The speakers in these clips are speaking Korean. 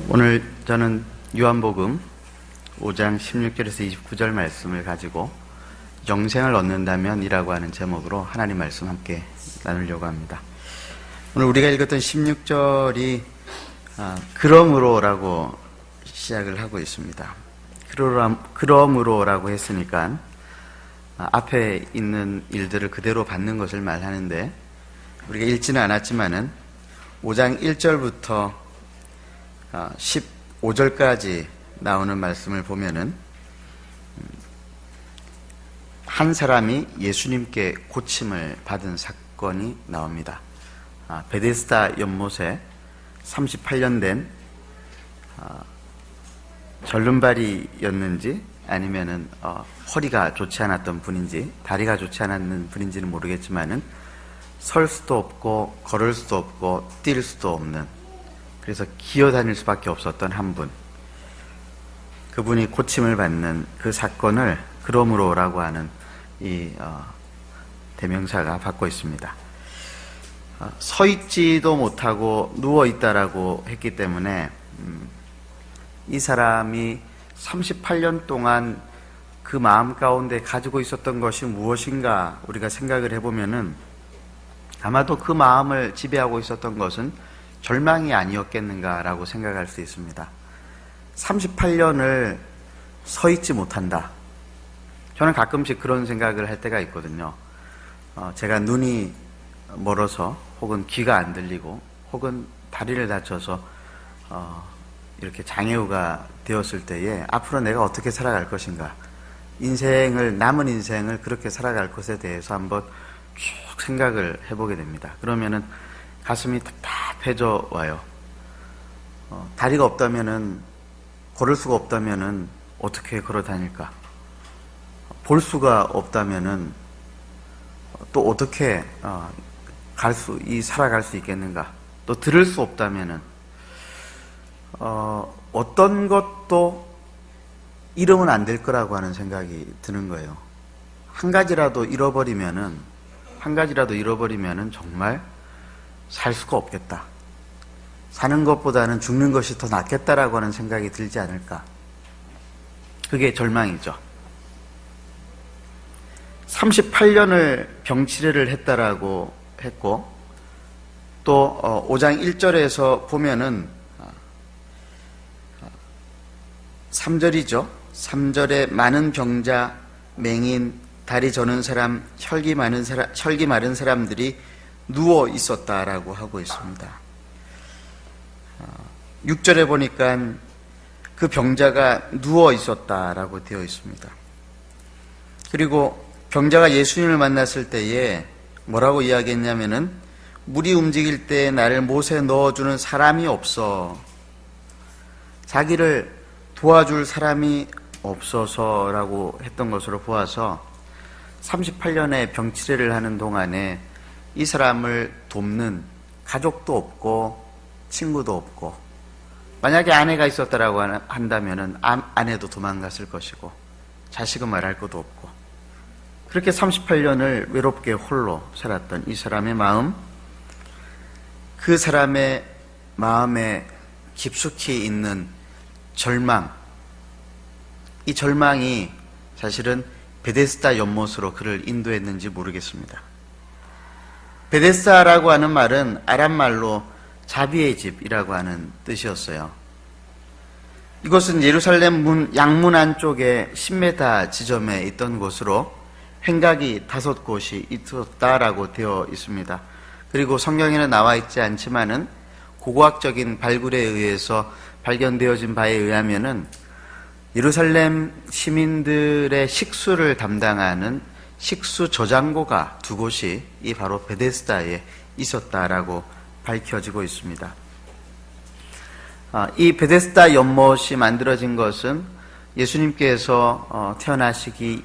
오늘 저는 요한복음 5장 16절에서 29절 말씀을 가지고 영생을 얻는다면 이라고 하는 제목으로 하나님 말씀 함께 나누려고 합니다. 오늘 우리가 읽었던 16절이 그러므로라고 시작을 하고 있습니다. 그러므로라고 했으니까 앞에 있는 일들을 그대로 받는 것을 말하는데, 우리가 읽지는 않았지만은 5장 1절부터 15절까지 나오는 말씀을 보면은 한 사람이 예수님께 고침을 받은 사건이 나옵니다. 베데스다 연못에 38년 된 절름발이였는지 아니면은 허리가 좋지 않았던 분인지 다리가 좋지 않았는 분인지는 모르겠지만은 설 수도 없고 걸을 수도 없고 뛸 수도 없는, 그래서 기어다닐 수밖에 없었던 한 분, 그분이 고침을 받는 그 사건을 그러므로라고 하는 이 대명사가 받고 있습니다. 서 있지도 못하고 누워 있다라고 했기 때문에 이 사람이 38년 동안 그 마음 가운데 가지고 있었던 것이 무엇인가 우리가 생각을 해보면은 아마도 그 마음을 지배하고 있었던 것은 절망이 아니었겠는가라고 생각할 수 있습니다. 38년을 서 있지 못한다. 저는 가끔씩 그런 생각을 할 때가 있거든요. 제가 눈이 멀어서 혹은 귀가 안 들리고 혹은 다리를 다쳐서 이렇게 장애우가 되었을 때에 앞으로 내가 어떻게 살아갈 것인가, 남은 인생을 그렇게 살아갈 것에 대해서 한번 쭉 생각을 해보게 됩니다. 그러면은 가슴이 답답해져 와요. 다리가 없다면은, 걸을 수가 없다면은 어떻게 걸어 다닐까? 볼 수가 없다면은 또 어떻게 살아갈 수 있겠는가? 또 들을 수 없다면은 어떤 것도 잃으면 안 될 거라고 하는 생각이 드는 거예요. 한 가지라도 잃어버리면은 정말 살 수가 없겠다. 사는 것보다는 죽는 것이 더 낫겠다라고 하는 생각이 들지 않을까. 그게 절망이죠. 38년을 병치레를 했다라고 했고, 또 5장 1절에서 보면은 3절이죠. 3절에 많은 병자, 맹인, 다리 저는 사람, 혈기 마른 사람들이 누워 있었다라고 하고 있습니다. 6절에 보니까 그 병자가 누워 있었다라고 되어 있습니다. 그리고 병자가 예수님을 만났을 때에 뭐라고 이야기했냐면은, 물이 움직일 때 나를 못에 넣어주는 사람이 없어. 자기를 도와줄 사람이 없어서라고 했던 것으로 보아서 38년의 병치레를 하는 동안에 이 사람을 돕는 가족도 없고 친구도 없고, 만약에 아내가 있었다라고 한다면은 아내도 도망갔을 것이고 자식은 말할 것도 없고, 그렇게 38년을 외롭게 홀로 살았던 이 사람의 마음, 그 사람의 마음에 깊숙이 있는 절망, 이 절망이 사실은 베데스다 연못으로 그를 인도했는지 모르겠습니다. 베데스다라고 하는 말은 아람말로 자비의 집이라고 하는 뜻이었어요. 이곳은 예루살렘 양문 안쪽에 10m 지점에 있던 곳으로 횡각이 5곳이 있었다라고 되어 있습니다. 그리고 성경에는 나와 있지 않지만은 고고학적인 발굴에 의해서 발견되어진 바에 의하면은 예루살렘 시민들의 식수를 담당하는 식수 저장고가 2곳이 이 바로 베데스다에 있었다라고 밝혀지고 있습니다. 이 베데스다 연못이 만들어진 것은 예수님께서 태어나시기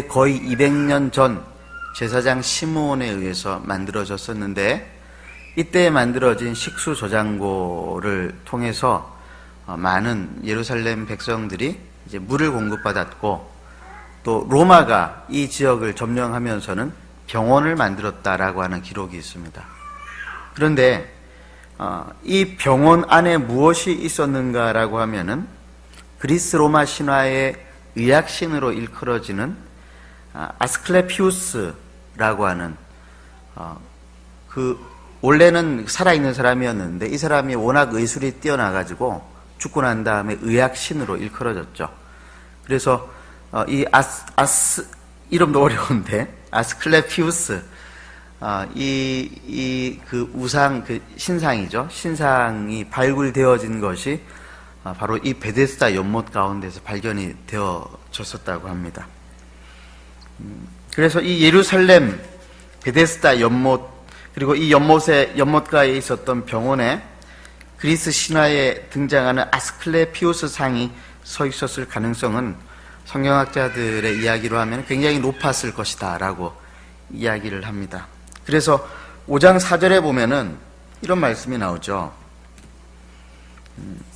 거의 200년 전 제사장 시므온에 의해서 만들어졌었는데, 이때 만들어진 식수 저장고를 통해서 많은 예루살렘 백성들이 이제 물을 공급받았고, 또 로마가 이 지역을 점령하면서는 병원을 만들었다라고 하는 기록이 있습니다. 그런데 이 병원 안에 무엇이 있었는가라고 하면은 그리스 로마 신화의 의학신으로 일컬어지는 아스클레피우스라고 하는 원래는 살아있는 사람이었는데 이 사람이 워낙 의술이 뛰어나가지고 죽고 난 다음에 의학신으로 일컬어졌죠. 그래서 이 이름도 어려운데 아스클레피우스 그 우상 신상이죠. 신상이 발굴되어진 것이 바로 이 베데스다 연못 가운데서 발견이 되어졌었다고 합니다. 그래서 이 예루살렘 베데스다 연못 그리고 이 연못가에 있었던 병원에 그리스 신화에 등장하는 아스클레피우스 상이 서 있었을 가능성은 성경학자들의 이야기로 하면 굉장히 높았을 것이다 라고 이야기를 합니다. 그래서 5장 4절에 보면은 이런 말씀이 나오죠.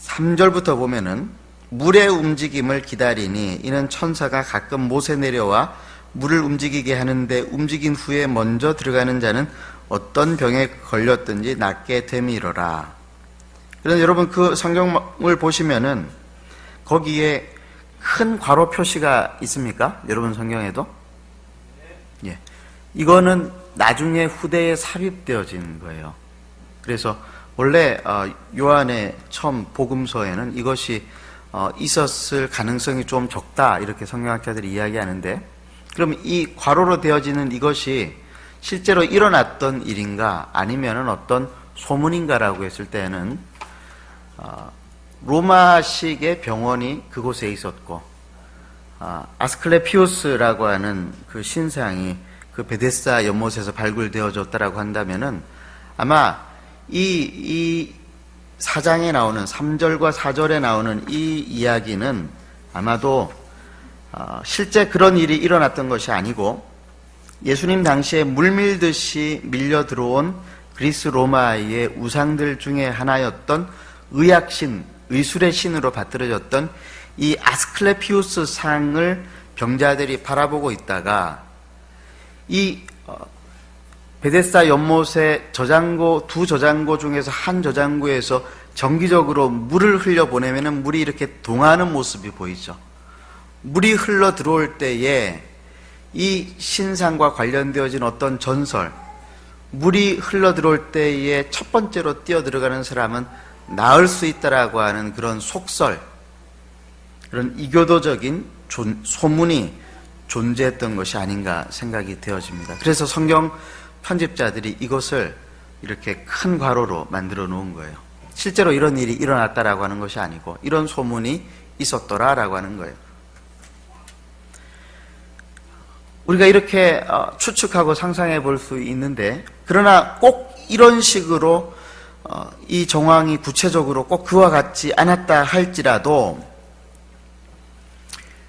3절부터 보면은 물의 움직임을 기다리니 이는 천사가 가끔 못에 내려와 물을 움직이게 하는데 움직인 후에 먼저 들어가는 자는 어떤 병에 걸렸든지 낫게 됨이로라. 그런데 여러분 그 성경을 보시면은 거기에 큰 괄호 표시가 있습니까? 여러분 성경에도? 예. 이거는 나중에 후대에 삽입되어진 거예요. 그래서 원래 요한의 처음 복음서에는 이것이 있었을 가능성이 좀 적다 이렇게 성경학자들이 이야기하는데, 그럼 이 괄호로 되어지는 이것이 실제로 일어났던 일인가 아니면은 어떤 소문인가라고 했을 때는 로마식의 병원이 그곳에 있었고 아스클레피우스라고 하는 그 신상이 그 베데스다 연못에서 발굴되어졌다라고 한다면은 아마 이 4장에 나오는 3절과 4절에 나오는 이 이야기는 아마도 실제 그런 일이 일어났던 것이 아니고 예수님 당시에 물밀듯이 밀려 들어온 그리스 로마의 우상들 중에 하나였던 의학신, 의술의 신으로 받들어졌던 이 아스클레피우스 상을 병자들이 바라보고 있다가 이 베데스다 연못의 두 저장고 중에서 한 저장고에서 정기적으로 물을 흘려보내면 물이 이렇게 동하는 모습이 보이죠. 물이 흘러 들어올 때에 이 신상과 관련되어진 어떤 전설, 물이 흘러 들어올 때에 첫 번째로 뛰어 들어가는 사람은 나을 수 있다라고 하는 그런 속설, 그런 이교도적인 소문이 존재했던 것이 아닌가 생각이 되어집니다. 그래서 성경 편집자들이 이것을 이렇게 큰 괄호로 만들어 놓은 거예요. 실제로 이런 일이 일어났다라고 하는 것이 아니고 이런 소문이 있었더라라고 하는 거예요. 우리가 이렇게 추측하고 상상해 볼 수 있는데, 그러나 꼭 이런 식으로 이 정황이 구체적으로 꼭 그와 같지 않았다 할지라도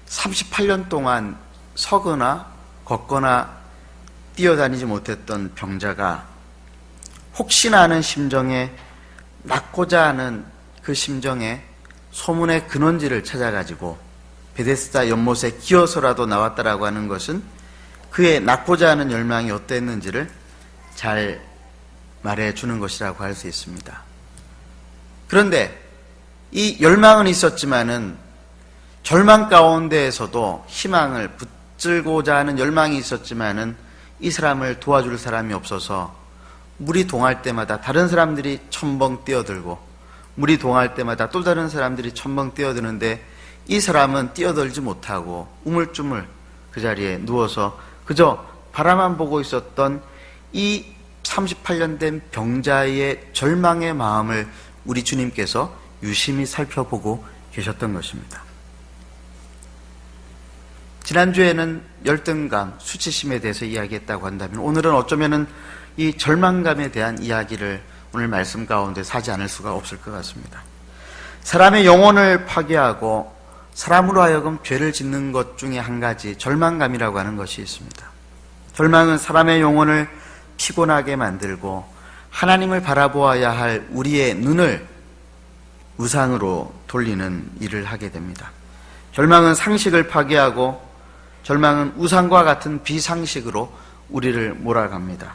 38년 동안 서거나 걷거나 뛰어다니지 못했던 병자가 혹시나 하는 심정에, 낫고자 하는 그 심정에 소문의 근원지를 찾아가지고 베데스다 연못에 기어서라도 나왔다라고 하는 것은 그의 낫고자 하는 열망이 어땠는지를 잘 말해주는 것이라고 할 수 있습니다. 그런데 이 열망은 있었지만은 절망 가운데에서도 희망을 붙들고자 하는 열망이 있었지만은 이 사람을 도와줄 사람이 없어서 물이 동할 때마다 다른 사람들이 첨벙 뛰어들고 물이 동할 때마다 또 다른 사람들이 첨벙 뛰어드는데 이 사람은 뛰어들지 못하고 우물쭈물 그 자리에 누워서 그저 바라만 보고 있었던 이 38년 된 병자의 절망의 마음을 우리 주님께서 유심히 살펴보고 계셨던 것입니다. 지난주에는 열등감, 수치심에 대해서 이야기했다고 한다면 오늘은 어쩌면은 이 절망감에 대한 이야기를 오늘 말씀 가운데 사지 않을 수가 없을 것 같습니다. 사람의 영혼을 파괴하고 사람으로 하여금 죄를 짓는 것 중에 한 가지 절망감이라고 하는 것이 있습니다. 절망은 사람의 영혼을 피곤하게 만들고 하나님을 바라보아야 할 우리의 눈을 우상으로 돌리는 일을 하게 됩니다. 절망은 상식을 파괴하고 절망은 우상과 같은 비상식으로 우리를 몰아갑니다.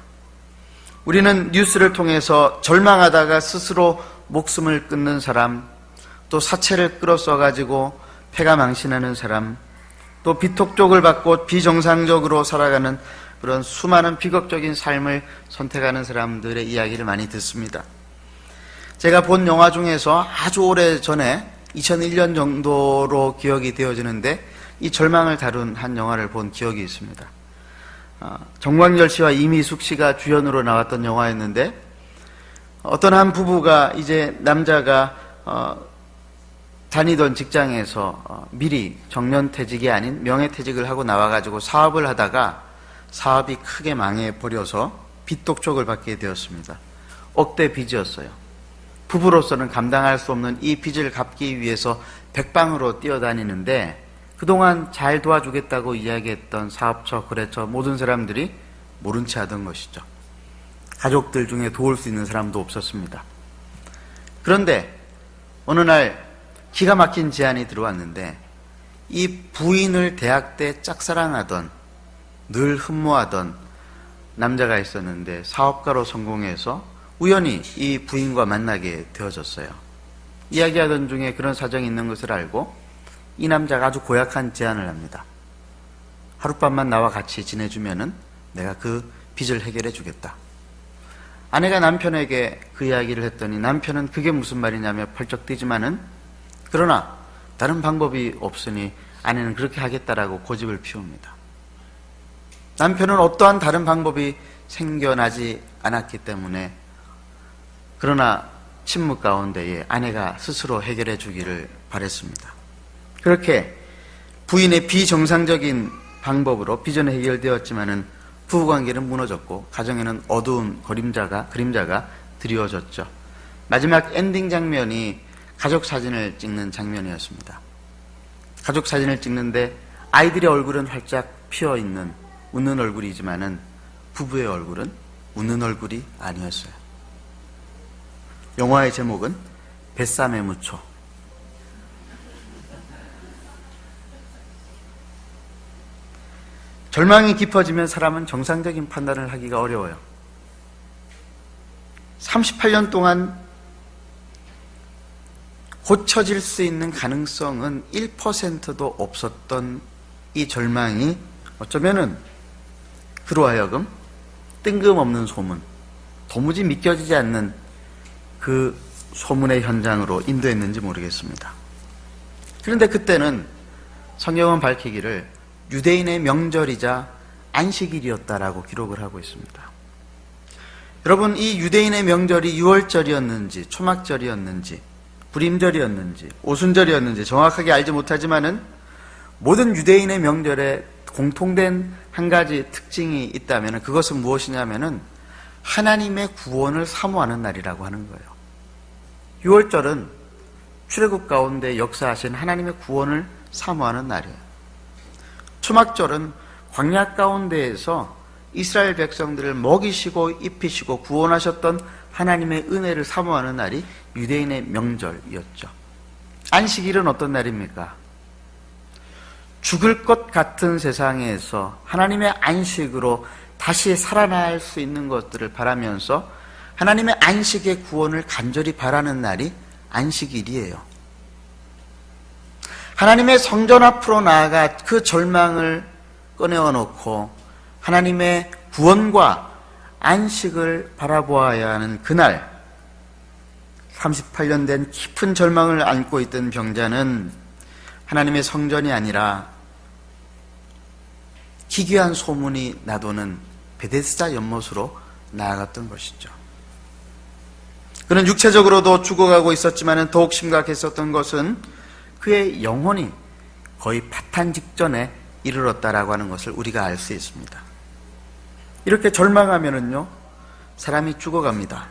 우리는 뉴스를 통해서 절망하다가 스스로 목숨을 끊는 사람, 또 사체를 끌어써가지고 폐가 망신하는 사람, 또 비톡족을 받고 비정상적으로 살아가는 그런 수많은 비극적인 삶을 선택하는 사람들의 이야기를 많이 듣습니다. 제가 본 영화 중에서 아주 오래 전에 2001년 정도로 기억이 되어지는데 이 절망을 다룬 한 영화를 본 기억이 있습니다. 정광열 씨와 이미숙 씨가 주연으로 나왔던 영화였는데 어떤 한 부부가 이제 남자가 다니던 직장에서 미리 정년퇴직이 아닌 명예퇴직을 하고 나와가지고 사업을 하다가 사업이 크게 망해버려서 빚독촉을 받게 되었습니다. 억대 빚이었어요. 부부로서는 감당할 수 없는 이 빚을 갚기 위해서 백방으로 뛰어다니는데 그동안 잘 도와주겠다고 이야기했던 사업처, 거래처 모든 사람들이 모른 채 하던 것이죠. 가족들 중에 도울 수 있는 사람도 없었습니다. 그런데 어느 날 기가 막힌 제안이 들어왔는데 이 부인을 대학 때 짝사랑하던 늘 흠모하던 남자가 있었는데 사업가로 성공해서 우연히 이 부인과 만나게 되어졌어요. 이야기하던 중에 그런 사정이 있는 것을 알고 이 남자가 아주 고약한 제안을 합니다. 하룻밤만 나와 같이 지내주면은 내가 그 빚을 해결해 주겠다. 아내가 남편에게 그 이야기를 했더니 남편은 그게 무슨 말이냐며 펄쩍 뛰지만은 그러나 다른 방법이 없으니 아내는 그렇게 하겠다라고 고집을 피웁니다. 남편은 어떠한 다른 방법이 생겨나지 않았기 때문에 그러나 침묵 가운데에 아내가 스스로 해결해 주기를 바랬습니다. 그렇게 부인의 비정상적인 방법으로 빚은 해결되었지만은 부부관계는 무너졌고 가정에는 어두운 그림자가 드리워졌죠. 마지막 엔딩 장면이 가족 사진을 찍는 장면이었습니다. 가족 사진을 찍는데 아이들의 얼굴은 활짝 피어있는 웃는 얼굴이지만은 부부의 얼굴은 웃는 얼굴이 아니었어요. 영화의 제목은 뱃삼의 무초. 절망이 깊어지면 사람은 정상적인 판단을 하기가 어려워요. 38년 동안 고쳐질 수 있는 가능성은 1%도 없었던 이 절망이 어쩌면은 그로 하여금 뜬금없는 소문, 도무지 믿겨지지 않는 그 소문의 현장으로 인도했는지 모르겠습니다. 그런데 그때는 성경은 밝히기를 유대인의 명절이자 안식일이었다라고 기록을 하고 있습니다. 여러분, 이 유대인의 명절이 유월절이었는지 초막절이었는지 불임절이었는지 오순절이었는지 정확하게 알지 못하지만은 모든 유대인의 명절에 공통된 한 가지 특징이 있다면 그것은 무엇이냐면은 하나님의 구원을 사모하는 날이라고 하는 거예요. 유월절은 출애굽 가운데 역사하신 하나님의 구원을 사모하는 날이에요. 초막절은 광야 가운데에서 이스라엘 백성들을 먹이시고 입히시고 구원하셨던 하나님의 은혜를 사모하는 날이 유대인의 명절이었죠. 안식일은 어떤 날입니까? 죽을 것 같은 세상에서 하나님의 안식으로 다시 살아날 수 있는 것들을 바라면서 하나님의 안식의 구원을 간절히 바라는 날이 안식일이에요. 하나님의 성전 앞으로 나아가 그 절망을 꺼내어 놓고 하나님의 구원과 안식을 바라보아야 하는 그날, 38년 된 깊은 절망을 안고 있던 병자는 하나님의 성전이 아니라 기괴한 소문이 나도는 베데스다 연못으로 나아갔던 것이죠. 그는 육체적으로도 죽어가고 있었지만 더욱 심각했었던 것은 그의 영혼이 거의 파탄 직전에 이르렀다라고 하는 것을 우리가 알 수 있습니다. 이렇게 절망하면은요, 사람이 죽어갑니다.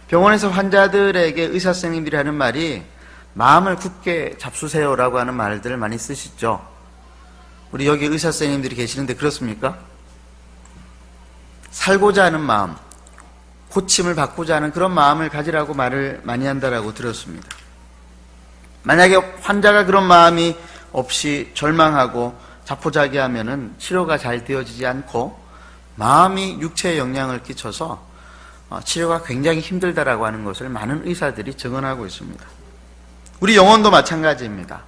병원에서 환자들에게 의사 선생님들이 하는 말이 마음을 굳게 잡수세요라고 하는 말들을 많이 쓰시죠. 우리 여기 의사 선생님들이 계시는데 그렇습니까? 살고자 하는 마음, 고침을 받고자 하는 그런 마음을 가지라고 말을 많이 한다라고 들었습니다. 만약에 환자가 그런 마음이 없이 절망하고 자포자기하면은 치료가 잘 되어지지 않고 마음이 육체에 영향을 끼쳐서 치료가 굉장히 힘들다라고 하는 것을 많은 의사들이 증언하고 있습니다. 우리 영혼도 마찬가지입니다.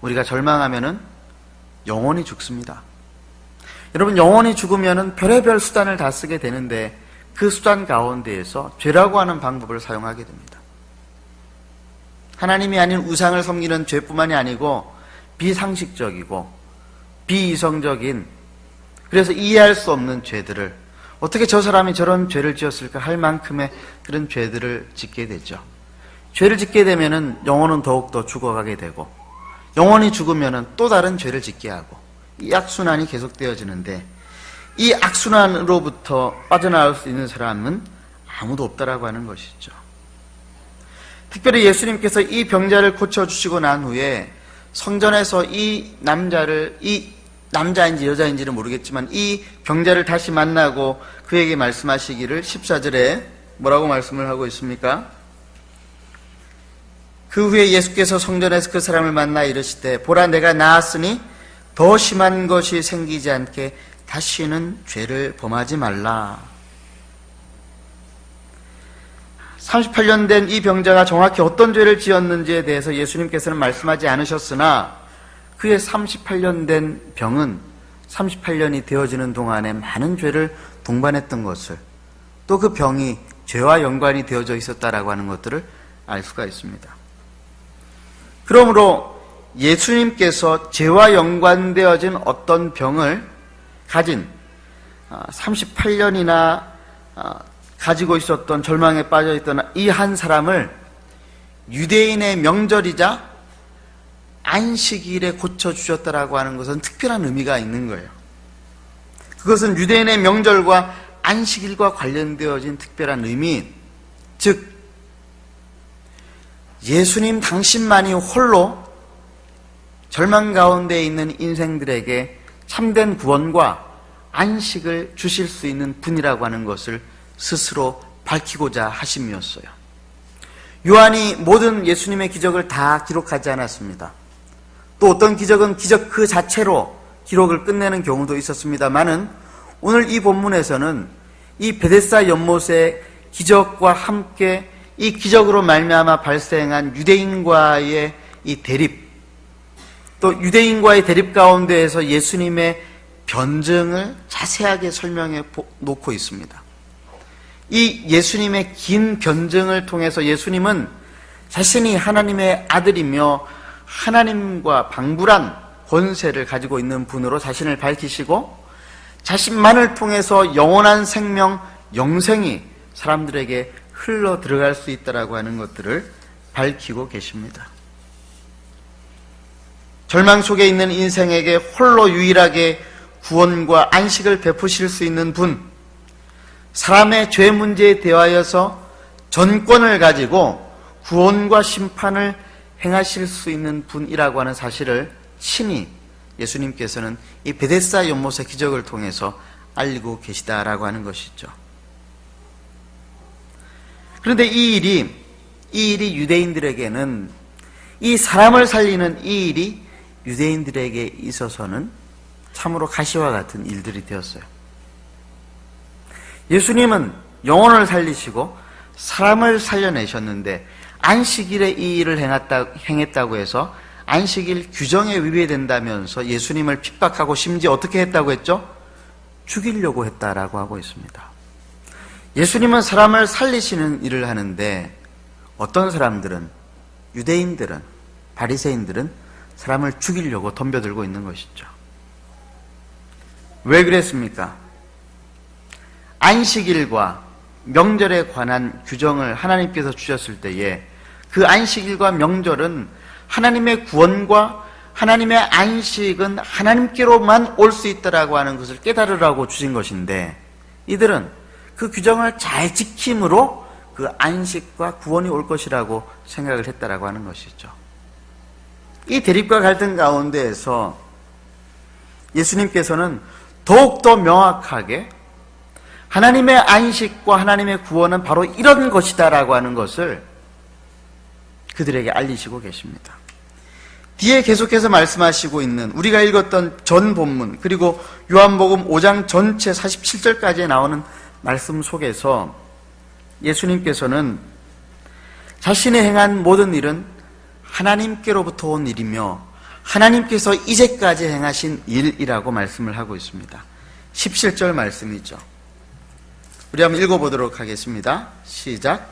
우리가 절망하면은 영혼이 죽습니다. 여러분, 영혼이 죽으면은 별의별 수단을 다 쓰게 되는데 그 수단 가운데에서 죄라고 하는 방법을 사용하게 됩니다. 하나님이 아닌 우상을 섬기는 죄뿐만이 아니고 비상식적이고 비이성적인, 그래서 이해할 수 없는 죄들을, 어떻게 저 사람이 저런 죄를 지었을까 할 만큼의 그런 죄들을 짓게 되죠. 죄를 짓게 되면은 영혼은 더욱더 죽어가게 되고, 영혼이 죽으면은 또 다른 죄를 짓게 하고, 이 악순환이 계속되어지는데, 이 악순환으로부터 빠져나올 수 있는 사람은 아무도 없다라고 하는 것이죠. 특별히 예수님께서 이 병자를 고쳐주시고 난 후에 성전에서 이 남자를, 이 남자인지 여자인지는 모르겠지만 이 병자를 다시 만나고 그에게 말씀하시기를 14절에 뭐라고 말씀을 하고 있습니까? 그 후에 예수께서 성전에서 그 사람을 만나 이르시되 보라, 내가 나았으니 더 심한 것이 생기지 않게 다시는 죄를 범하지 말라. 38년 된 이 병자가 정확히 어떤 죄를 지었는지에 대해서 예수님께서는 말씀하지 않으셨으나 그의 38년 된 병은 38년이 되어지는 동안에 많은 죄를 동반했던 것을, 또 그 병이 죄와 연관이 되어져 있었다라고 하는 것들을 알 수가 있습니다. 그러므로 예수님께서 죄와 연관되어진 어떤 병을 가진 38년이나 가지고 있었던, 절망에 빠져있던 이 한 사람을 유대인의 명절이자 안식일에 고쳐주셨다라고 하는 것은 특별한 의미가 있는 거예요. 그것은 유대인의 명절과 안식일과 관련되어진 특별한 의미, 즉 예수님 당신만이 홀로 절망 가운데 있는 인생들에게 참된 구원과 안식을 주실 수 있는 분이라고 하는 것을 스스로 밝히고자 하심이었어요. 요한이 모든 예수님의 기적을 다 기록하지 않았습니다. 또 어떤 기적은 기적 그 자체로 기록을 끝내는 경우도 있었습니다만은 오늘 이 본문에서는 이 베데스다 연못의 기적과 함께 이 기적으로 말미암아 발생한 유대인과의 이 대립, 또 유대인과의 대립 가운데에서 예수님의 변증을 자세하게 설명해 놓고 있습니다. 이 예수님의 긴 변증을 통해서 예수님은 자신이 하나님의 아들이며 하나님과 방불한 권세를 가지고 있는 분으로 자신을 밝히시고 자신만을 통해서 영원한 생명, 영생이 사람들에게 흘러 들어갈 수 있다라고 하는 것들을 밝히고 계십니다. 절망 속에 있는 인생에게 홀로 유일하게 구원과 안식을 베푸실 수 있는 분, 사람의 죄 문제에 대하여서 전권을 가지고 구원과 심판을 행하실 수 있는 분이라고 하는 사실을 친히 예수님께서는 이 베데스다 연못의 기적을 통해서 알리고 계시다라고 하는 것이죠. 그런데 이 일이 유대인들에게는, 이 사람을 살리는 이 일이 유대인들에게 있어서는 참으로 가시와 같은 일들이 되었어요. 예수님은 영혼을 살리시고 사람을 살려내셨는데 안식일에 이 일을 행했다고 해서 안식일 규정에 위배된다면서 예수님을 핍박하고 심지어 어떻게 했다고 했죠? 죽이려고 했다라고 하고 있습니다. 예수님은 사람을 살리시는 일을 하는데 어떤 사람들은, 유대인들은, 바리새인들은 사람을 죽이려고 덤벼들고 있는 것이죠. 왜 그랬습니까? 안식일과 명절에 관한 규정을 하나님께서 주셨을 때에 그 안식일과 명절은 하나님의 구원과 하나님의 안식은 하나님께로만 올 수 있다라고 하는 것을 깨달으라고 주신 것인데 이들은 그 규정을 잘 지킴으로 그 안식과 구원이 올 것이라고 생각을 했다라고 하는 것이죠. 이 대립과 갈등 가운데에서 예수님께서는 더욱더 명확하게 하나님의 안식과 하나님의 구원은 바로 이런 것이다라고 하는 것을 그들에게 알리시고 계십니다. 뒤에 계속해서 말씀하시고 있는 우리가 읽었던 전 본문, 그리고 요한복음 5장 전체 47절까지에 나오는 말씀 속에서 예수님께서는 자신의 행한 모든 일은 하나님께로부터 온 일이며 하나님께서 이제까지 행하신 일이라고 말씀을 하고 있습니다. 17절 말씀이죠. 우리 한번 읽어보도록 하겠습니다. 시작.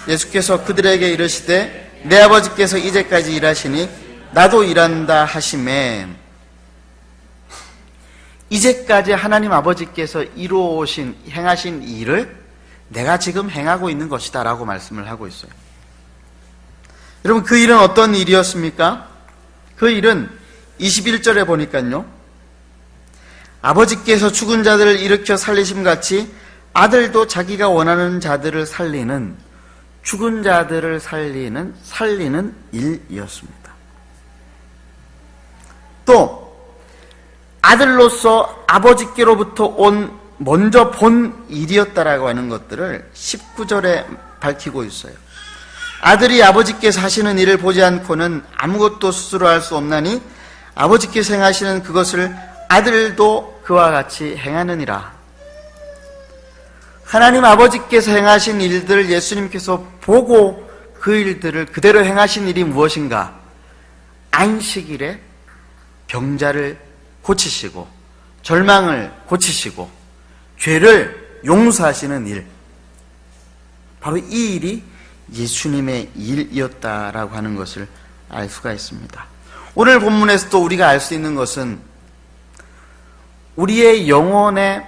예수께서 그들에게 이르시되 내 아버지께서 이제까지 일하시니 나도 일한다 하시매, 이제까지 하나님 아버지께서 이루어오신 행하신 일을 내가 지금 행하고 있는 것이다 라고 말씀을 하고 있어요. 여러분, 그 일은 어떤 일이었습니까? 그 일은 21절에 보니까요, 아버지께서 죽은 자들을 일으켜 살리심같이 아들도 자기가 원하는 자들을 살리는, 죽은 자들을 살리는 일이었습니다. 또 아들로서 아버지께로부터 먼저 본 일이었다라고 하는 것들을 19절에 밝히고 있어요. 아들이 아버지께서 하시는 일을 보지 않고는 아무것도 스스로 할 수 없나니 아버지께서 행하시는 그것을 아들도 그와 같이 행하느니라. 하나님 아버지께서 행하신 일들을 예수님께서 보고 그 일들을 그대로 행하신 일이 무엇인가? 안식일에 병자를 고치시고 절망을 고치시고 죄를 용서하시는 일, 바로 이 일이 예수님의 일이었다라고 하는 것을 알 수가 있습니다. 오늘 본문에서도 우리가 알 수 있는 것은 우리의 영혼에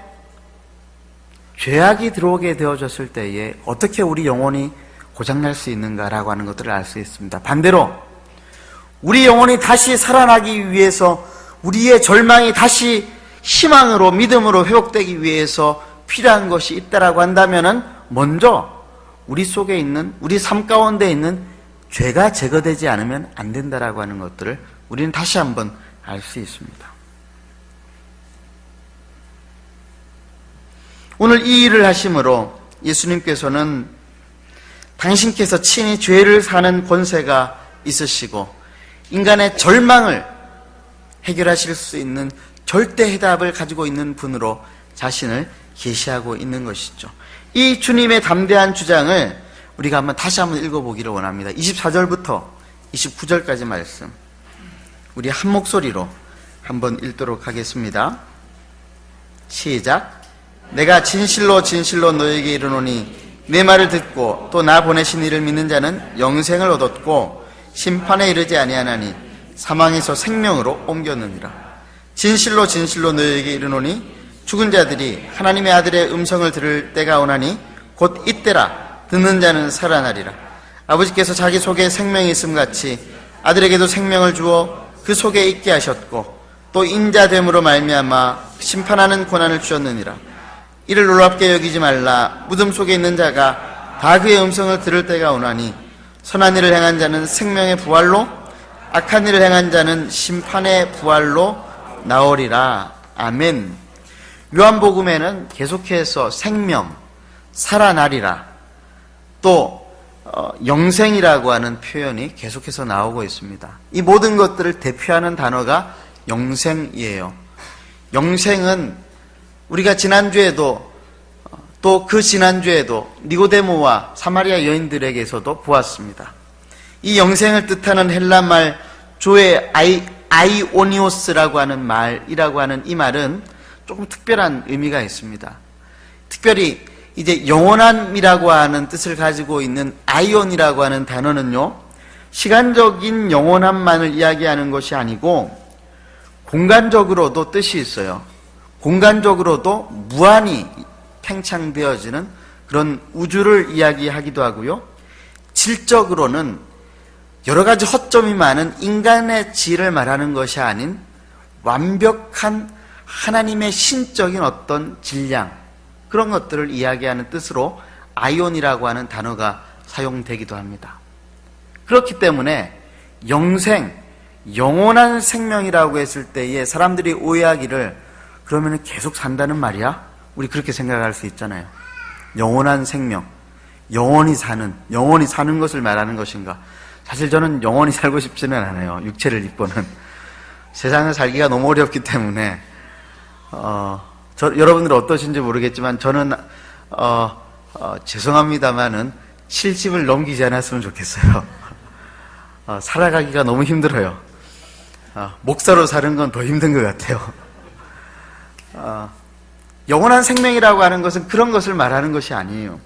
죄악이 들어오게 되어졌을 때에 어떻게 우리 영혼이 고장날 수 있는가라고 하는 것들을 알 수 있습니다. 반대로 우리 영혼이 다시 살아나기 위해서, 우리의 절망이 다시 희망으로, 믿음으로 회복되기 위해서 필요한 것이 있다라고 한다면은 먼저 우리 속에 있는, 우리 삶 가운데 있는 죄가 제거되지 않으면 안 된다라고 하는 것들을 우리는 다시 한번 알 수 있습니다. 오늘 이 일을 하심으로 예수님께서는 당신께서 친히 죄를 사는 권세가 있으시고 인간의 절망을 해결하실 수 있는 절대 해답을 가지고 있는 분으로 자신을 계시하고 있는 것이죠. 이 주님의 담대한 주장을 우리가 다시 한번 읽어보기를 원합니다. 24절부터 29절까지 말씀, 우리 한 목소리로 한번 읽도록 하겠습니다. 시작. 내가 진실로 진실로 너에게 이르노니 내 말을 듣고 또 나 보내신 이를 믿는 자는 영생을 얻었고 심판에 이르지 아니하나니 사망에서 생명으로 옮겼느니라. 진실로 진실로 너에게 이르노니 죽은 자들이 하나님의 아들의 음성을 들을 때가 오나니 곧 이때라. 듣는 자는 살아나리라. 아버지께서 자기 속에 생명이 있음같이 아들에게도 생명을 주어 그 속에 있게 하셨고 또 인자됨으로 말미암아 심판하는 권한을 주셨느니라. 이를 놀랍게 여기지 말라. 무덤 속에 있는 자가 다 그의 음성을 들을 때가 오나니 선한 일을 행한 자는 생명의 부활로, 악한 일을 행한 자는 심판의 부활로 나오리라. 아멘. 요한복음에는 계속해서 생명, 살아나리라, 또 영생이라고 하는 표현이 계속해서 나오고 있습니다. 이 모든 것들을 대표하는 단어가 영생이에요. 영생은 우리가 지난주에도 또 그 지난주에도 니고데모와 사마리아 여인들에게서도 보았습니다. 이 영생을 뜻하는 헬라말 조의 아이오니오스라고 하는 말이라고 하는 이 말은 조금 특별한 의미가 있습니다. 특별히 이제 영원함이라고 하는 뜻을 가지고 있는 아이온이라고 하는 단어는요, 시간적인 영원함만을 이야기하는 것이 아니고 공간적으로도 뜻이 있어요. 공간적으로도 무한히 팽창되어지는 그런 우주를 이야기하기도 하고요. 질적으로는 여러 가지 허점이 많은 인간의 질을 말하는 것이 아닌 완벽한 하나님의 신적인 어떤 질량, 그런 것들을 이야기하는 뜻으로 아이온이라고 하는 단어가 사용되기도 합니다. 그렇기 때문에 영생, 영원한 생명이라고 했을 때에 사람들이 오해하기를 그러면 계속 산다는 말이야? 우리 그렇게 생각할 수 있잖아요. 영원한 생명, 영원히 사는 것을 말하는 것인가? 사실 저는 영원히 살고 싶지는 않아요. 육체를 입고는. 세상을 살기가 너무 어렵기 때문에, 여러분들 어떠신지 모르겠지만, 저는, 죄송합니다만은 70을 넘기지 않았으면 좋겠어요. 살아가기가 너무 힘들어요. 목사로 사는 건 더 힘든 것 같아요. 영원한 생명이라고 하는 것은 그런 것을 말하는 것이 아니에요.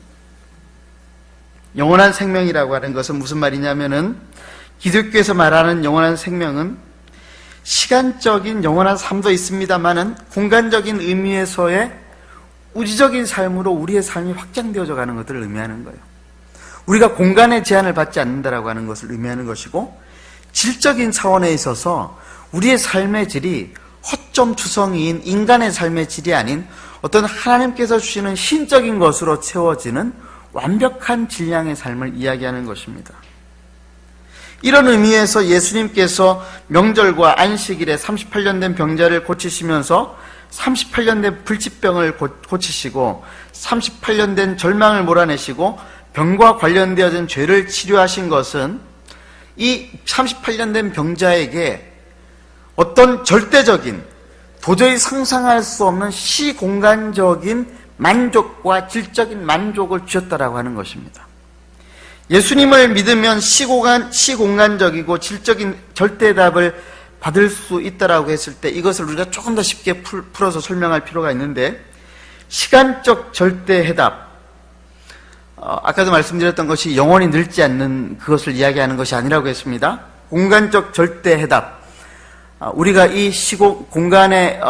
영원한 생명이라고 하는 것은 무슨 말이냐면은, 기독교에서 말하는 영원한 생명은 시간적인 영원한 삶도 있습니다만은 공간적인 의미에서의 우주적인 삶으로 우리의 삶이 확장되어져 가는 것들을 의미하는 거예요. 우리가 공간의 제한을 받지 않는다라고 하는 것을 의미하는 것이고, 질적인 차원에 있어서 우리의 삶의 질이 허점 투성이인 인간의 삶의 질이 아닌 어떤 하나님께서 주시는 신적인 것으로 채워지는 완벽한 질량의 삶을 이야기하는 것입니다. 이런 의미에서 예수님께서 명절과 안식일에 38년 된 병자를 고치시면서 38년 된 불치병을 고치시고 38년 된 절망을 몰아내시고 병과 관련되어진 죄를 치료하신 것은 이 38년 된 병자에게 어떤 절대적인, 도저히 상상할 수 없는 시공간적인 만족과 질적인 만족을 주셨다라고 하는 것입니다. 예수님을 믿으면 시공간적이고 질적인 절대답을 받을 수 있다라고 했을 때 이것을 우리가 조금 더 쉽게 풀어서 설명할 필요가 있는데, 시간적 절대해답, 아까도 말씀드렸던 것이 영원히 늙지 않는 그것을 이야기하는 것이 아니라고 했습니다. 공간적 절대해답, 우리가 이 공간에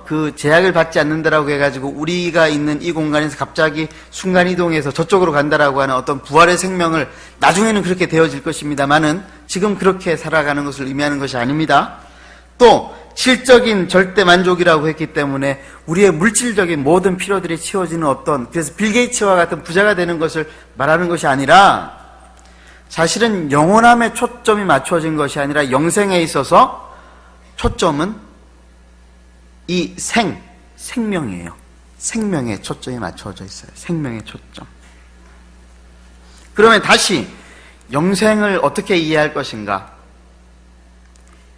그 제약을 받지 않는다라고 해가지고 우리가 있는 이 공간에서 갑자기 순간이동해서 저쪽으로 간다라고 하는 어떤 부활의 생명을, 나중에는 그렇게 되어질 것입니다만은 지금 그렇게 살아가는 것을 의미하는 것이 아닙니다. 또 질적인 절대 만족이라고 했기 때문에 우리의 물질적인 모든 필요들이 채워지는 어떤, 그래서 빌 게이츠와 같은 부자가 되는 것을 말하는 것이 아니라, 사실은 영원함에 초점이 맞춰진 것이 아니라 영생에 있어서 초점은 이 생명이에요. 생명에 초점이 맞춰져 있어요. 생명의 초점. 그러면 다시 영생을 어떻게 이해할 것인가?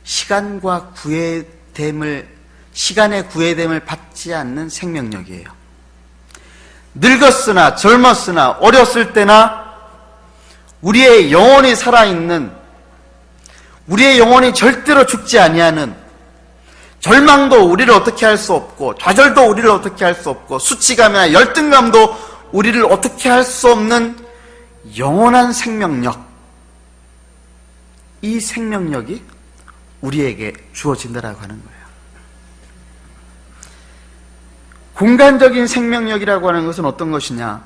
시간의 구애됨을 받지 않는 생명력이에요. 늙었으나 젊었으나 어렸을 때나 우리의 영혼이 살아있는, 우리의 영혼이 절대로 죽지 아니하는, 절망도 우리를 어떻게 할 수 없고 좌절도 우리를 어떻게 할 수 없고 수치감이나 열등감도 우리를 어떻게 할 수 없는 영원한 생명력, 이 생명력이 우리에게 주어진다라고 하는 거예요. 공간적인 생명력이라고 하는 것은 어떤 것이냐?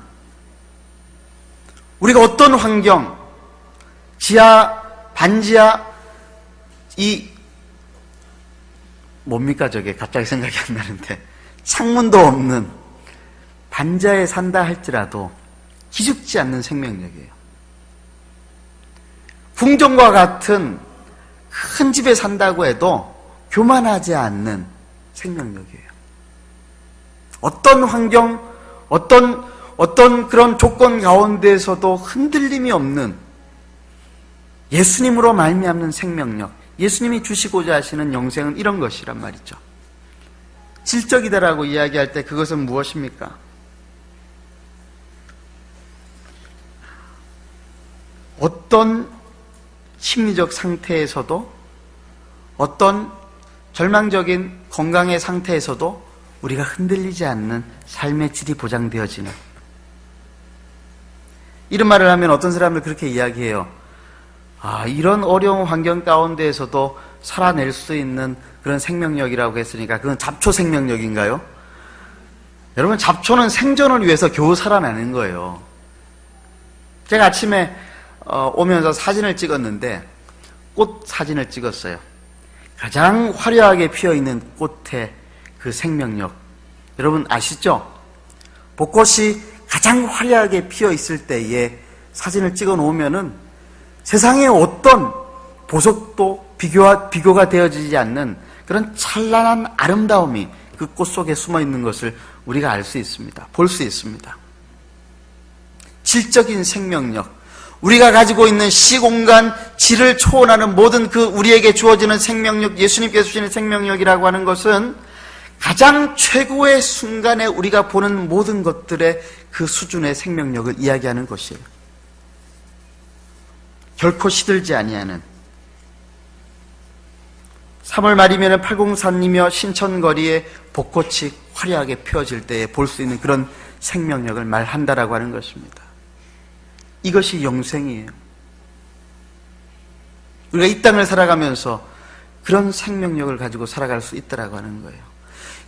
우리가 어떤 환경, 지하, 반지하, 뭡니까 저게? 갑자기 생각이 안 나는데, 창문도 없는 반지하에 산다 할지라도 기죽지 않는 생명력이에요. 궁전과 같은 큰 집에 산다고 해도 교만하지 않는 생명력이에요. 어떤 환경, 어떤 그런 조건 가운데에서도 흔들림이 없는 예수님으로 말미암는 생명력, 예수님이 주시고자 하시는 영생은 이런 것이란 말이죠. 질적이다라고 이야기할 때 그것은 무엇입니까? 어떤 심리적 상태에서도, 어떤 절망적인 건강의 상태에서도 우리가 흔들리지 않는 삶의 질이 보장되어지는, 이런 말을 하면 어떤 사람들 그렇게 이야기해요. 이런 어려운 환경 가운데에서도 살아낼 수 있는 그런 생명력이라고 했으니까 그건 잡초 생명력인가요? 여러분, 잡초는 생존을 위해서 겨우 살아나는 거예요. 제가 아침에 오면서 사진을 찍었는데 꽃 사진을 찍었어요. 가장 화려하게 피어있는 꽃의 그 생명력, 여러분 아시죠? 벚꽃이 가장 화려하게 피어있을 때에 사진을 찍어 놓으면은 세상에 어떤 보석도 비교가 되어지지 않는 그런 찬란한 아름다움이 그 꽃 속에 숨어 있는 것을 우리가 알 수 있습니다. 볼 수 있습니다. 질적인 생명력, 우리가 가지고 있는 시공간, 질을 초월하는 모든 그 우리에게 주어지는 생명력, 예수님께서 주시는 생명력이라고 하는 것은 가장 최고의 순간에 우리가 보는 모든 것들의 그 수준의 생명력을 이야기하는 것이에요. 결코 시들지 아니하는 3월 말이면 팔공산이며 신천거리에 벚꽃이 화려하게 펴질 때에 볼 수 있는 그런 생명력을 말한다라고 하는 것입니다. 이것이 영생이에요. 우리가 이 땅을 살아가면서 그런 생명력을 가지고 살아갈 수 있다라고 하는 거예요.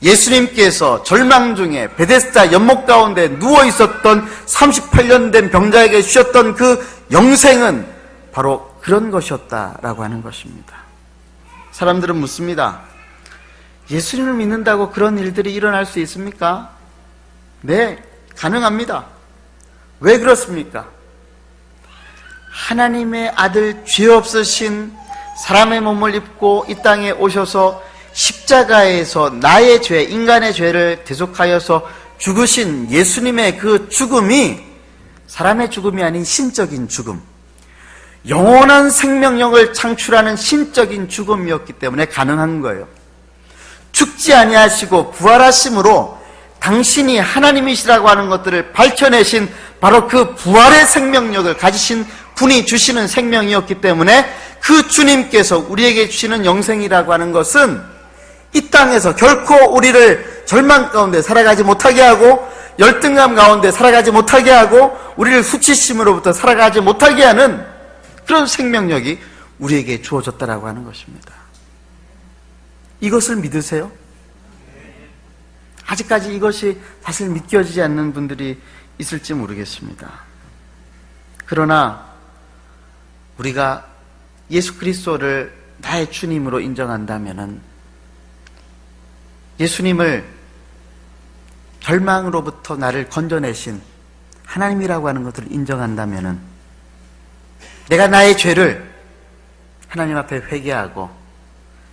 예수님께서 절망 중에 베데스다 연못 가운데 누워 있었던 38년 된 병자에게 주셨던 그 영생은 바로 그런 것이었다라고 하는 것입니다. 사람들은 묻습니다. 예수님을 믿는다고 그런 일들이 일어날 수 있습니까? 네, 가능합니다. 왜 그렇습니까? 하나님의 아들, 죄 없으신 사람의 몸을 입고 이 땅에 오셔서 십자가에서 나의 죄, 인간의 죄를 대속하여서 죽으신 예수님의 그 죽음이 사람의 죽음이 아닌 신적인 죽음, 영원한 생명력을 창출하는 신적인 죽음이었기 때문에 가능한 거예요. 죽지 아니하시고 부활하심으로 당신이 하나님이시라고 하는 것들을 밝혀내신 바로 그 부활의 생명력을 가지신 분이 주시는 생명이었기 때문에 그 주님께서 우리에게 주시는 영생이라고 하는 것은 이 땅에서 결코 우리를 절망 가운데 살아가지 못하게 하고 열등감 가운데 살아가지 못하게 하고 우리를 수치심으로부터 살아가지 못하게 하는 그런 생명력이 우리에게 주어졌다라고 하는 것입니다. 이것을 믿으세요? 아직까지 이것이 사실 믿겨지지 않는 분들이 있을지 모르겠습니다. 그러나 우리가 예수 그리스도를 나의 주님으로 인정한다면은, 예수님을 절망으로부터 나를 건져내신 하나님이라고 하는 것을 인정한다면은, 내가 나의 죄를 하나님 앞에 회개하고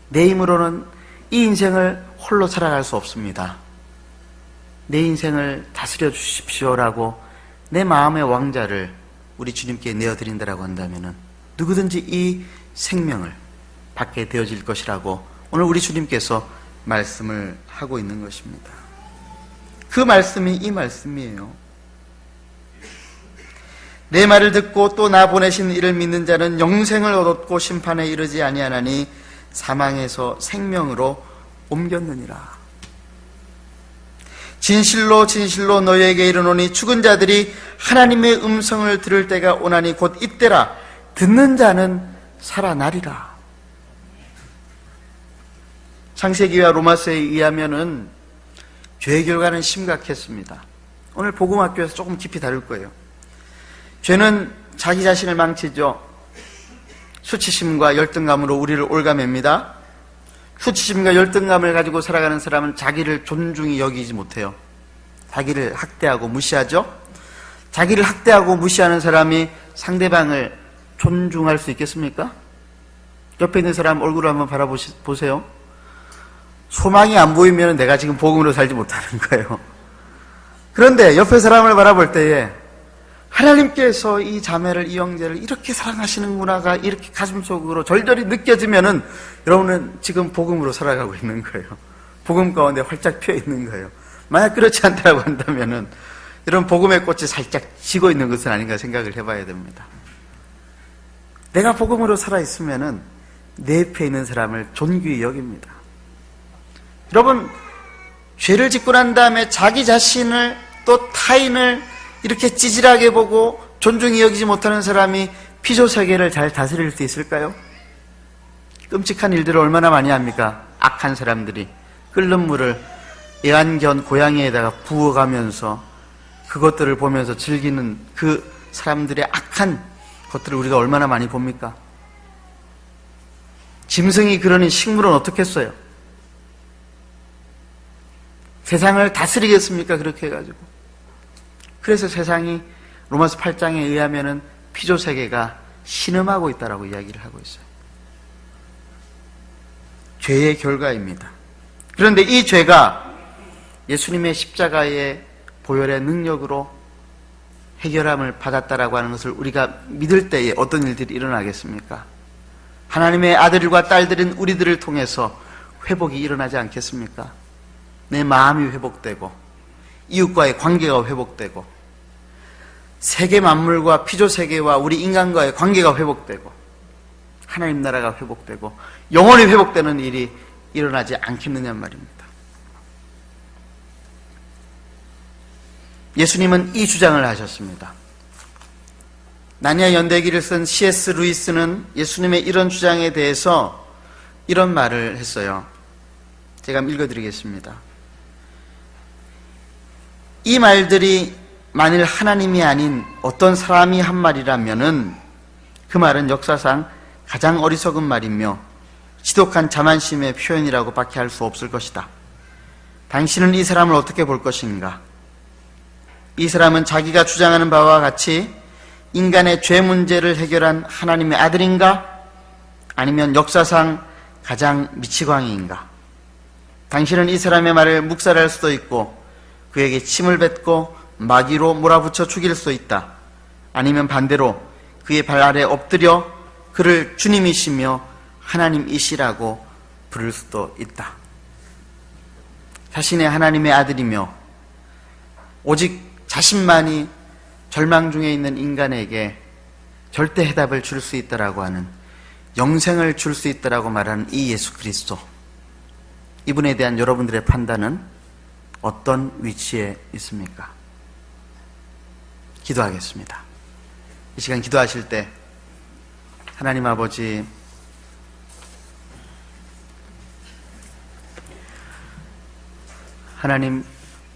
내 힘으로는 이 인생을 홀로 살아갈 수 없습니다. 내 인생을 다스려 주십시오라고 내 마음의 왕자를 우리 주님께 내어드린다라고 한다면은 누구든지 이 생명을 받게 되어질 것이라고 오늘 우리 주님께서 말씀을 하고 있는 것입니다. 그 말씀이 이 말씀이에요. 내 말을 듣고 또 나 보내신 이를 믿는 자는 영생을 얻었고 심판에 이르지 아니하나니 사망에서 생명으로 옮겼느니라. 진실로 진실로 너희에게 이르노니 죽은 자들이 하나님의 음성을 들을 때가 오나니 곧 이때라. 듣는 자는 살아나리라. 창세기와 로마서에 의하면은 죄의 결과는 심각했습니다. 오늘 복음학교에서 조금 깊이 다룰 거예요. 죄는 자기 자신을 망치죠. 수치심과 열등감으로 우리를 올가맵니다. 수치심과 열등감을 가지고 살아가는 사람은 자기를 존중히 여기지 못해요. 자기를 학대하고 무시하죠. 자기를 학대하고 무시하는 사람이 상대방을 존중할 수 있겠습니까? 옆에 있는 사람 얼굴을 한번 바라보세요. 소망이 안 보이면 내가 지금 복음으로 살지 못하는 거예요. 그런데 옆에 사람을 바라볼 때에 하나님께서 이 자매를, 이 형제를 이렇게 사랑하시는구나가 이렇게 가슴속으로 절절히 느껴지면은 여러분은 지금 복음으로 살아가고 있는 거예요. 복음 가운데 활짝 피어 있는 거예요. 만약 그렇지 않다고 한다면은 이런 복음의 꽃이 살짝 지고 있는 것은 아닌가 생각을 해봐야 됩니다. 내가 복음으로 살아있으면은 내 옆에 있는 사람을 존귀히 여깁니다. 여러분, 죄를 짓고 난 다음에 자기 자신을 또 타인을 이렇게 찌질하게 보고 존중히 여기지 못하는 사람이 피조세계를 잘 다스릴 수 있을까요? 끔찍한 일들을 얼마나 많이 합니까? 악한 사람들이 끓는 물을 애완견 고양이에다가 부어가면서 그것들을 보면서 즐기는 그 사람들의 악한 것들을 우리가 얼마나 많이 봅니까? 짐승이 그러니 식물은 어떻겠어요? 세상을 다스리겠습니까? 그렇게 해가지고. 그래서 세상이 로마서 8장에 의하면은 피조세계가 신음하고 있다라고 이야기를 하고 있어요. 죄의 결과입니다. 그런데 이 죄가 예수님의 십자가의 보혈의 능력으로 해결함을 받았다라고 하는 것을 우리가 믿을 때에 어떤 일들이 일어나겠습니까? 하나님의 아들과 딸들인 우리들을 통해서 회복이 일어나지 않겠습니까? 내 마음이 회복되고 이웃과의 관계가 회복되고 세계 만물과 피조세계와 우리 인간과의 관계가 회복되고 하나님 나라가 회복되고 영원히 회복되는 일이 일어나지 않겠느냐 말입니다. 예수님은 이 주장을 하셨습니다. 나니아 연대기를 쓴 C.S. 루이스는 예수님의 이런 주장에 대해서 이런 말을 했어요. 제가 읽어드리겠습니다. 이 말들이 만일 하나님이 아닌 어떤 사람이 한 말이라면은 그 말은 역사상 가장 어리석은 말이며 지독한 자만심의 표현이라고 밖에 할 수 없을 것이다. 당신은 이 사람을 어떻게 볼 것인가? 이 사람은 자기가 주장하는 바와 같이 인간의 죄 문제를 해결한 하나님의 아들인가? 아니면 역사상 가장 미치광이인가? 당신은 이 사람의 말을 묵살할 수도 있고 그에게 침을 뱉고 마귀로 몰아붙여 죽일 수도 있다. 아니면 반대로 그의 발 아래 엎드려 그를 주님이시며 하나님이시라고 부를 수도 있다. 자신의 하나님의 아들이며 오직 자신만이 절망 중에 있는 인간에게 절대 해답을 줄 수 있다라고 하는, 영생을 줄 수 있다라고 말하는 이 예수 그리스도, 이분에 대한 여러분들의 판단은 어떤 위치에 있습니까? 기도하겠습니다. 이 시간 기도하실 때 하나님 아버지, 하나님,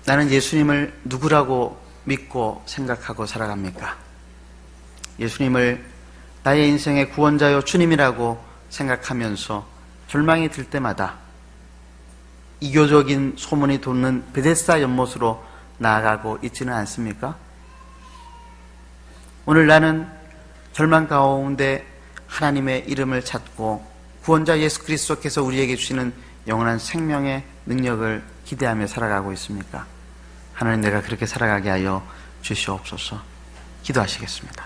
나는 예수님을 누구라고 믿고 생각하고 살아갑니까? 예수님을 나의 인생의 구원자요 주님이라고 생각하면서 절망이 들 때마다 이교적인 소문이 돋는 베데스다 연못으로 나아가고 있지는 않습니까? 오늘 나는 절망 가운데 하나님의 이름을 찾고 구원자 예수 그리스도께서 우리에게 주시는 영원한 생명의 능력을 기대하며 살아가고 있습니까? 하나님, 내가 그렇게 살아가게 하여 주시옵소서. 기도하시겠습니다.